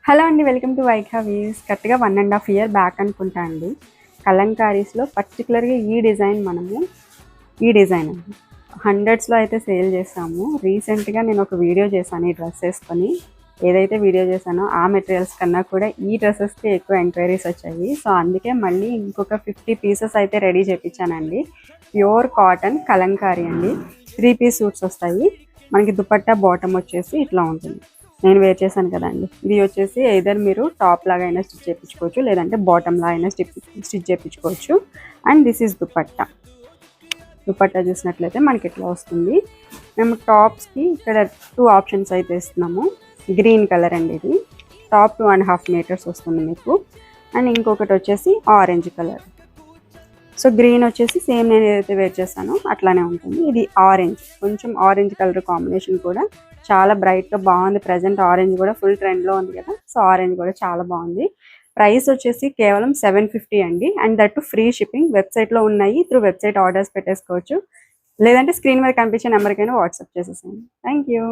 Hello అండి, welcome to వైఖా weaves. కరెక్ట్గా 1.5 year back అనుకుంటా అండి. కలంకారీస్లో పర్టికులర్గా ఈ డిజైన్ అండి హండ్రెడ్స్లో అయితే సేల్ చేస్తాము. రీసెంట్గా నేను ఒక వీడియో చేశాను ఈ డ్రెస్ వేసుకొని. ఏదైతే వీడియో చేశానో ఆ మెటీరియల్స్ కన్నా కూడా ఈ డ్రెస్సెస్కి ఎక్కువ ఎంక్వైరీస్ వచ్చాయి. సో అందుకే మళ్ళీ ఇంకొక 50 pieces అయితే రెడీ చేయించానండి. ప్యూర్ కాటన్ కలంకారీ అండి. 3 piece సూట్స్ వస్తాయి. మనకి దుపట్టా బాటమ్ వచ్చేసి ఇట్లా ఉంటుంది. నేను వేర్ చేశాను కదండి. ఇది వచ్చేసి ఎయిదర్ మీరు టాప్ లాగా అయినా స్టిచ్ చేయించుకోవచ్చు, లేదంటే బాటమ్ లాగా అయినా స్టిచ్ చేయించుకోవచ్చు. And this is dupatta. Dupatta చూసినట్లయితే మనకి ఇట్లా వస్తుంది. మేము టాప్స్కి ఇక్కడ 2 ఆప్షన్స్ అయితే ఇస్తున్నాము. గ్రీన్ కలర్ అండి, ఇది టాప్ 2.5 meters వస్తుంది మీకు. అండ్ ఇంకొకటి వచ్చేసి ఆరెంజ్ కలర్. సో గ్రీన్ వచ్చేసి సేమ్ నేను ఏదైతే వేర్ చేస్తానో అట్లానే ఉంటుంది. ఇది ఆరెంజ్, కొంచెం ఆరెంజ్ కలర్ కాంబినేషన్ కూడా చాలా బ్రైట్గా బాగుంది. ప్రజెంట్ ఆరెంజ్ కూడా ఫుల్ ట్రెండ్లో ఉంది కదా, సో ఆరెంజ్ కూడా చాలా బాగుంది. ప్రైస్ వచ్చేసి కేవలం 750 అండి. And that free shipping. వెబ్సైట్లో ఉన్నాయి, త్రూ వెబ్సైట్ ఆర్డర్స్ పెట్టేసుకోవచ్చు, లేదంటే స్క్రీన్ మీద కనిపించే నెంబర్కైనా వాట్సాప్ చేసేసాను. Thank you.